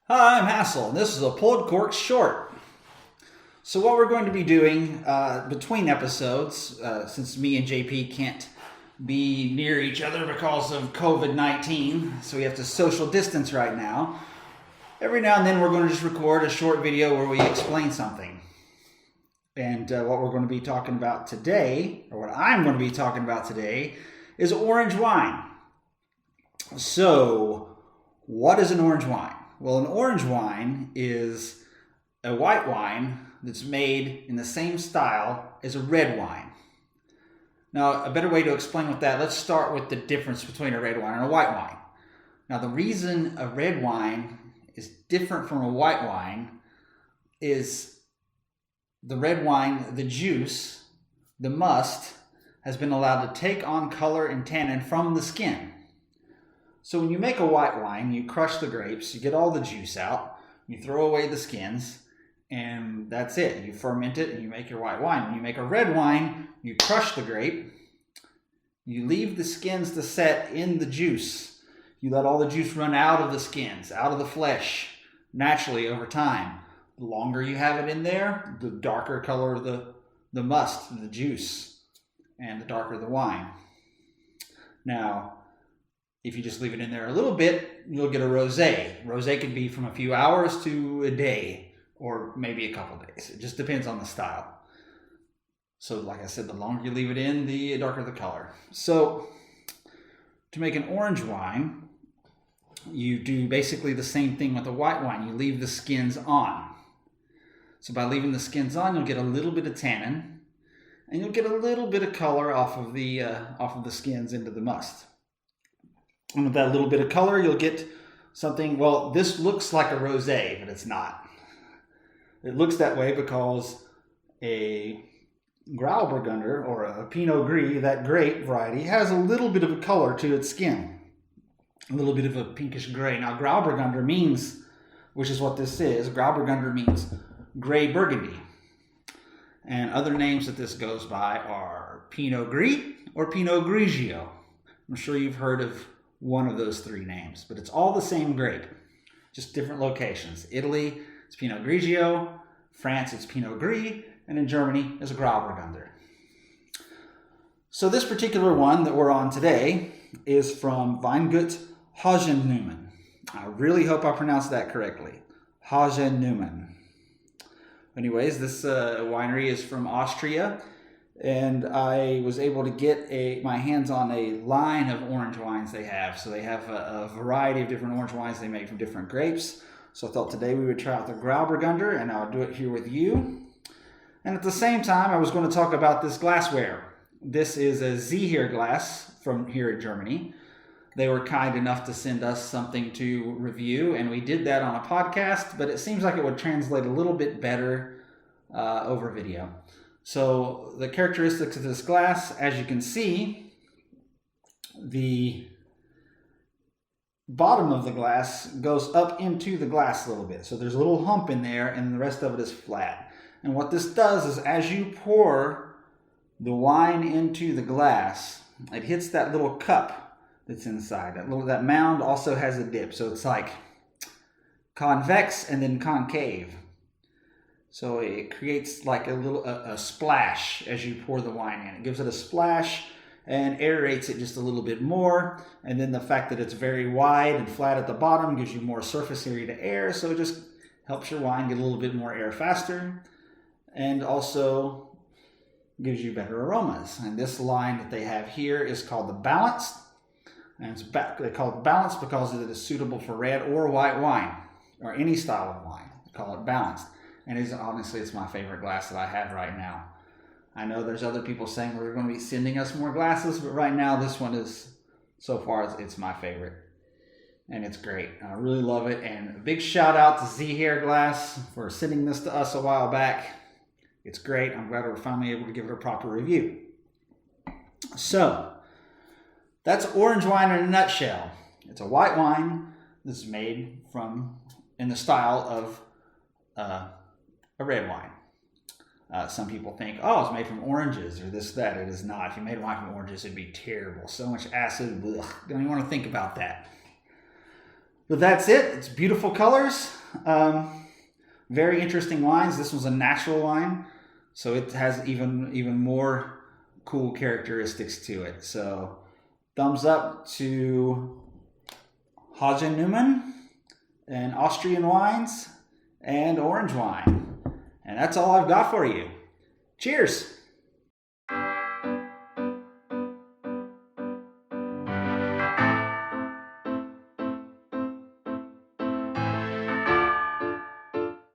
Hi, I'm Hassel, and this is a Pulled Corks short. So what we're going to be doing between episodes, since me and JP can't be near each other because of COVID-19, so we have to social distance right now, every now and then we're going to just record a short video where we explain something. And what we're going to be talking about today, or what I'm going to be talking about today, is orange wine. So, what is an orange wine? Well, an orange wine is a white wine that's made in the same style as a red wine. Now, a better way to explain with that, let's start with the difference between a red wine and a white wine. Now, the reason a red wine is different from a white wine is the red wine, the juice, the must, has been allowed to take on color and tannin from the skin. So when you make a white wine, you crush the grapes, you get all the juice out, you throw away the skins, and that's it. You ferment it and you make your white wine. When you make a red wine, you crush the grape, you leave the skins to set in the juice. You let all the juice run out of the skins, out of the flesh, naturally over time. The longer you have it in there, the darker color the must, the juice, and the darker the wine. Now, if you just leave it in there a little bit, you'll get a rosé. Rosé can be from a few hours to a day, or maybe a couple days. It just depends on the style. So like I said, the longer you leave it in, the darker the color. So to make an orange wine, you do basically the same thing with a white wine. You leave the skins on. So by leaving the skins on, you'll get a little bit of tannin, and you'll get a little bit of color off of the skins into the must. And with that little bit of color, you'll get something, well, this looks like a rosé, but it's not. It looks that way because a Grauburgunder, or a Pinot Gris, that grape variety, has a little bit of a color to its skin. A little bit of a pinkish gray. Now, Grauburgunder means, which is what this is, Grauburgunder means gray burgundy. And other names that this goes by are Pinot Gris or Pinot Grigio. I'm sure you've heard of one of those three names, but it's all the same grape, just different locations. Italy, it's Pinot Grigio. France, it's Pinot Gris. And in Germany, it's Grauburgunder. So this particular one that we're on today is from Weingut Hajszanneumann. I really hope I pronounced that correctly. Hajszanneumann. Anyways, this winery is from Austria, and I was able to get my hands on a line of orange wines they have. So they have a variety of different orange wines they make from different grapes. So I thought today we would try out the Grauburgunder, and I'll do it here with you. And at the same time, I was going to talk about this glassware. This is a Zieher Glass from here in Germany. They were kind enough to send us something to review, and we did that on a podcast, but it seems like it would translate a little bit better over video. So the characteristics of this glass, as you can see, the bottom of the glass goes up into the glass a little bit. So there's a little hump in there, and the rest of it is flat. And what this does is as you pour the wine into the glass, it hits that little cup that's inside. That mound also has a dip. So it's like convex and then concave. So it creates like a splash as you pour the wine in. It gives it a splash and aerates it just a little bit more. And then the fact that it's very wide and flat at the bottom gives you more surface area to air. So it just helps your wine get a little bit more air faster, and also gives you better aromas. And this line that they have here is called the Balanced. And they call it Balanced because it is suitable for red or white wine, or any style of wine. They call it Balanced. And honestly, it's my favorite glass that I have right now. I know there's other people saying we're going to be sending us more glasses, but right now this one is, so far, it's my favorite. And it's great. I really love it. And a big shout out to Zieher Glass for sending this to us a while back. It's great. I'm glad we're finally able to give it a proper review. So, that's orange wine in a nutshell. It's a white wine that's made in the style of a red wine. Some people think, oh, it's made from oranges or this, that. It is not. If you made wine from oranges, it'd be terrible. So much acid. Ugh. Don't even want to think about that. But that's it. It's beautiful colors. Very interesting wines. This was a natural wine, so it has even more cool characteristics to it. So thumbs up to Hajszanneumann and Austrian wines and orange wine. And that's all I've got for you. Cheers.